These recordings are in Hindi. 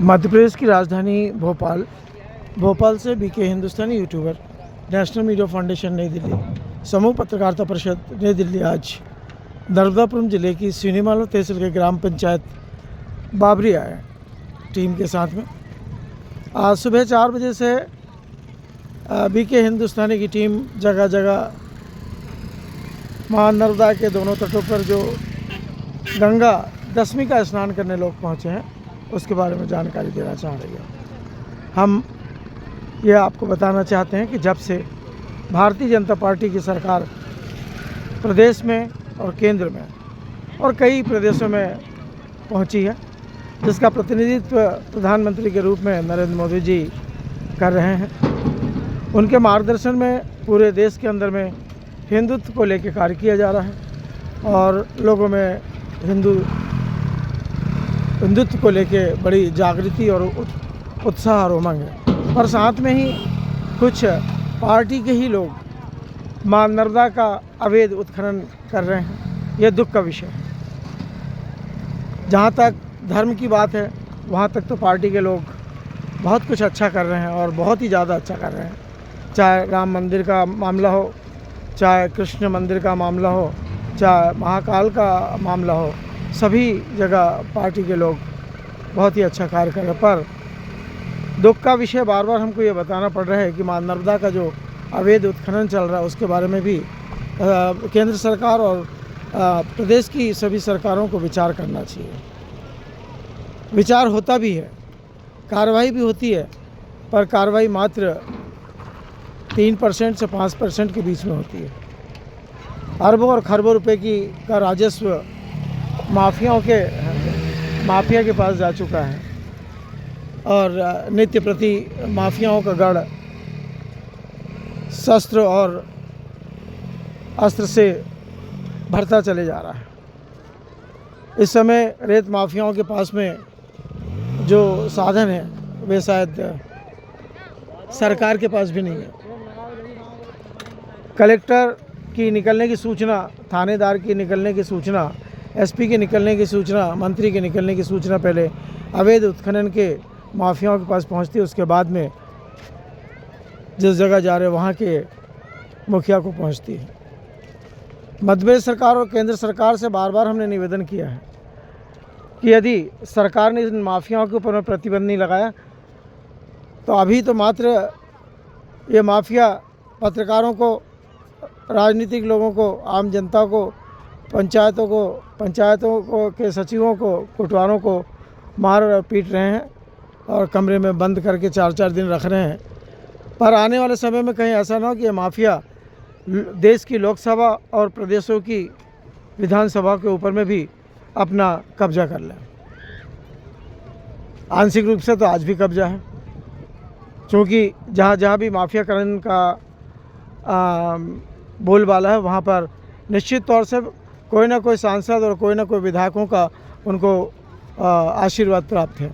मध्य प्रदेश की राजधानी भोपाल से बीके हिंदुस्तानी यूट्यूबर नेशनल मीडिया फाउंडेशन नई दिल्ली समूह पत्रकारिता परिषद नई दिल्ली आज नर्मदापुरम जिले की सिनेमालो तहसील के ग्राम पंचायत बाबरी आए टीम के साथ में। आज सुबह 4 बजे से बीके हिंदुस्तानी की टीम जगह जगह मां नर्मदा के दोनों तटों पर जो गंगा दशमी का स्नान करने लोग पहुँचे हैं उसके बारे में जानकारी देना चाह रही है। हम ये आपको बताना चाहते हैं कि जब से भारतीय जनता पार्टी की सरकार प्रदेश में और केंद्र में और कई प्रदेशों में पहुंची है, जिसका प्रतिनिधित्व प्रधानमंत्री के रूप में नरेंद्र मोदी जी कर रहे हैं, उनके मार्गदर्शन में पूरे देश के अंदर में हिंदुत्व को लेकर कार्य किया जा रहा है और लोगों में हिंदुत्व को लेके बड़ी जागृति और उत्साह और उमंग है। और साथ में ही कुछ पार्टी के ही लोग मां नर्मदा का अवैध उत्खनन कर रहे हैं। यह दुख का विषय है। जहाँ तक धर्म की बात है वहाँ तक तो पार्टी के लोग बहुत कुछ अच्छा कर रहे हैं और बहुत ही ज़्यादा अच्छा कर रहे हैं। चाहे राम मंदिर का मामला हो, चाहे कृष्ण मंदिर का मामला हो, चाहे महाकाल का मामला हो, सभी जगह पार्टी के लोग बहुत ही अच्छा कार्य कर रहे हैं। पर दुख का विषय बार बार हमको ये बताना पड़ रहा है कि मां नर्मदा का जो अवैध उत्खनन चल रहा है उसके बारे में भी केंद्र सरकार और प्रदेश की सभी सरकारों को विचार करना चाहिए। विचार होता भी है, कार्रवाई भी होती है, पर कार्रवाई मात्र 3% से 5% के बीच में होती है। अरबों और खरबों रुपए का राजस्व माफिया के पास जा चुका है और नित्य प्रति माफियाओं का गढ़ शस्त्र और अस्त्र से भरता चले जा रहा है। इस समय रेत माफियाओं के पास में जो साधन है वे शायद सरकार के पास भी नहीं है। कलेक्टर की निकलने की सूचना, थानेदार की निकलने की सूचना, एसपी के निकलने की सूचना, मंत्री के निकलने की सूचना पहले अवैध उत्खनन के माफियाओं के पास पहुंचती है, उसके बाद में जिस जगह जा रहे वहाँ के मुखिया को पहुंचती है। मध्य प्रदेश सरकार और केंद्र सरकार से बार बार हमने निवेदन किया है कि यदि सरकार ने इन माफियाओं के ऊपर प्रतिबंध नहीं लगाया तो अभी तो मात्र ये माफिया पत्रकारों को, राजनीतिक लोगों को, आम जनता को, पंचायतों को के सचिवों को, कोटवारों को मार पीट रहे हैं और कमरे में बंद करके 4-4 दिन रख रहे हैं। पर आने वाले समय में कहीं ऐसा ना हो कि ये माफिया देश की लोकसभा और प्रदेशों की विधानसभा के ऊपर में भी अपना कब्जा कर लें। आंशिक रूप से तो आज भी कब्जा है, क्योंकि जहाँ जहाँ भी माफियाकरण का बोलबाला है वहाँ पर निश्चित तौर से कोई ना कोई सांसद और कोई ना कोई विधायकों का उनको आशीर्वाद प्राप्त है।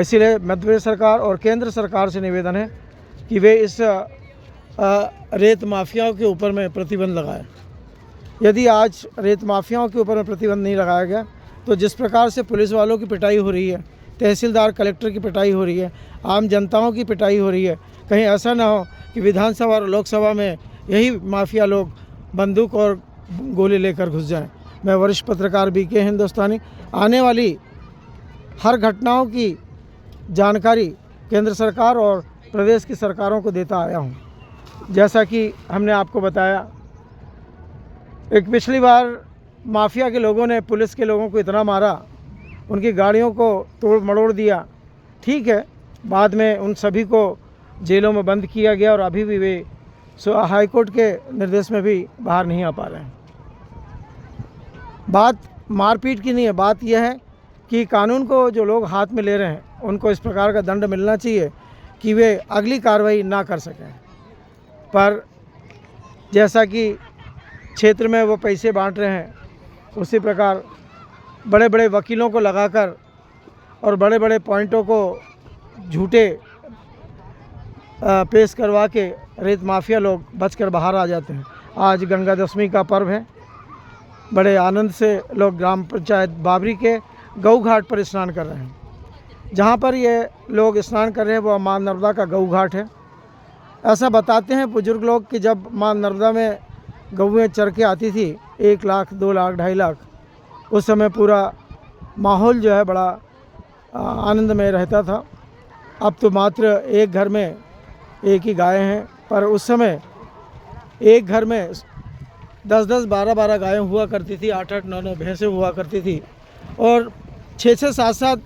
इसीलिए मध्य प्रदेश सरकार और केंद्र सरकार से निवेदन है कि वे इस रेत माफियाओं के ऊपर में प्रतिबंध लगाए। यदि आज रेत माफियाओं के ऊपर में प्रतिबंध नहीं लगाया गया तो जिस प्रकार से पुलिस वालों की पिटाई हो रही है, तहसीलदार कलेक्टर की पिटाई हो रही है, आम जनताओं की पिटाई हो रही है, कहीं ऐसा ना हो कि विधानसभा और लोकसभा में यही माफिया लोग बंदूक और गोली लेकर घुस जाएं। मैं वरिष्ठ पत्रकार बीके हिंदुस्तानी आने वाली हर घटनाओं की जानकारी केंद्र सरकार और प्रदेश की सरकारों को देता आया हूं। जैसा कि हमने आपको बताया, एक पिछली बार माफिया के लोगों ने पुलिस के लोगों को इतना मारा, उनकी गाड़ियों को तोड़ मड़ोड़ दिया। ठीक है, बाद में उन सभी को जेलों में बंद किया गया और अभी भी वे हाईकोर्ट के निर्देश में भी बाहर नहीं आ पा रहे हैं। बात मारपीट की नहीं है, बात यह है कि कानून को जो लोग हाथ में ले रहे हैं उनको इस प्रकार का दंड मिलना चाहिए कि वे अगली कार्रवाई ना कर सकें। पर जैसा कि क्षेत्र में वो पैसे बांट रहे हैं, उसी प्रकार बड़े बड़े वकीलों को लगाकर और बड़े बड़े पॉइंटों को झूठे पेश करवा के रेत माफिया लोग बचकर बाहर आ जाते हैं। आज गंगा दशमी का पर्व है, बड़े आनंद से लोग ग्राम पंचायत बाबरी के गऊ घाट पर स्नान कर रहे हैं। जहाँ पर ये लोग स्नान कर रहे हैं वो माँ नर्मदा का गऊ घाट है। ऐसा बताते हैं बुजुर्ग लोग कि जब माँ नर्मदा में गऊएँ चर के आती थी 1 लाख 2 लाख 2.5 लाख, उस समय पूरा माहौल जो है बड़ा आनंदमय रहता था। अब तो मात्र एक घर में एक ही गाय हैं, पर उस समय एक घर में 10-10 12-12 गायें हुआ करती थी, 8-8 9-9 भैंसें हुआ करती थी और 6-6 7-7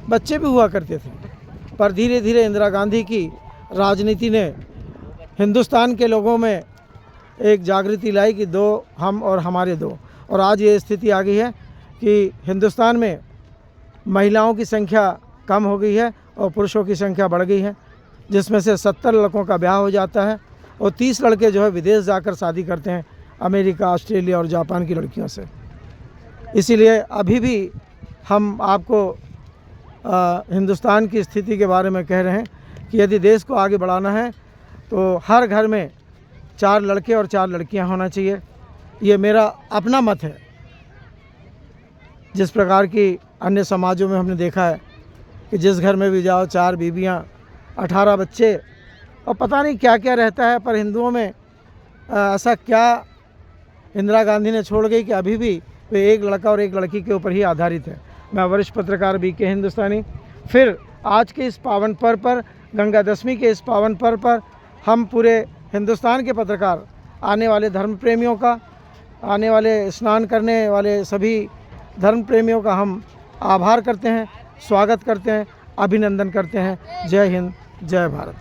बच्चे भी हुआ करते थे। पर धीरे धीरे इंदिरा गांधी की राजनीति ने हिंदुस्तान के लोगों में एक जागृति लाई कि दो हम और हमारे दो, और आज ये स्थिति आ गई है कि हिंदुस्तान में महिलाओं की संख्या कम हो गई है और पुरुषों की संख्या बढ़ गई है, जिसमें से 70 लड़कों का ब्याह हो जाता है और 30 लड़के जो है विदेश जाकर शादी करते हैं, अमेरिका, ऑस्ट्रेलिया और जापान की लड़कियों से। इसीलिए अभी भी हम आपको हिंदुस्तान की स्थिति के बारे में कह रहे हैं कि यदि देश को आगे बढ़ाना है तो हर घर में 4 लड़के और 4 लड़कियां होना चाहिए। ये मेरा अपना मत है। जिस प्रकार की अन्य समाजों में हमने देखा है कि जिस घर में भी जाओ 4 बीबियां, 18 बच्चे और पता नहीं क्या क्या रहता है, पर हिंदुओं में ऐसा क्या इंदिरा गांधी ने छोड़ गई कि अभी भी वे एक लड़का और एक लड़की के ऊपर ही आधारित है। मैं वरिष्ठ पत्रकार BK हिंदुस्तानी फिर आज के इस पावन पर्व पर, गंगा दशमी के इस पावन पर्व पर हम पूरे हिंदुस्तान के पत्रकार, आने वाले धर्म प्रेमियों का, आने वाले स्नान करने वाले सभी धर्म प्रेमियों का हम आभार करते हैं, स्वागत करते हैं, अभिनंदन करते हैं। जय हिंद, जय भारत।